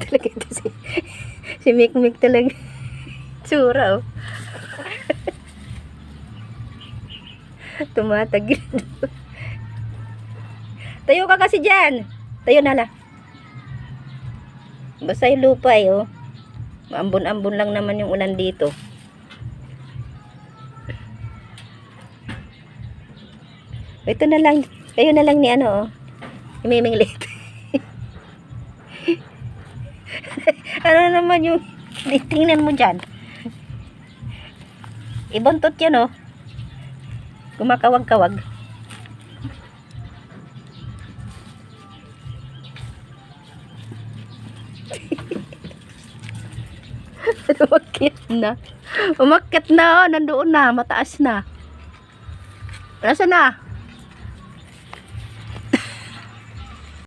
Talaga ito si Mikmik talaga. Tsura, oh. Tumatagil. Tayo ka kasi dyan. Tayo na lang. Basta yung lupa, oh. Maambon-ambon lang naman yung ulan dito. Ito na lang. Kayo na lang ni ano, oh. Imiminglit. Ano naman yung tingnan mo dyan. Ibuntot yan, oh. Kumakawag-kawag. Umakyat na. Umakyat na, oh. Nandoon na. Mataas na. Nasaan na?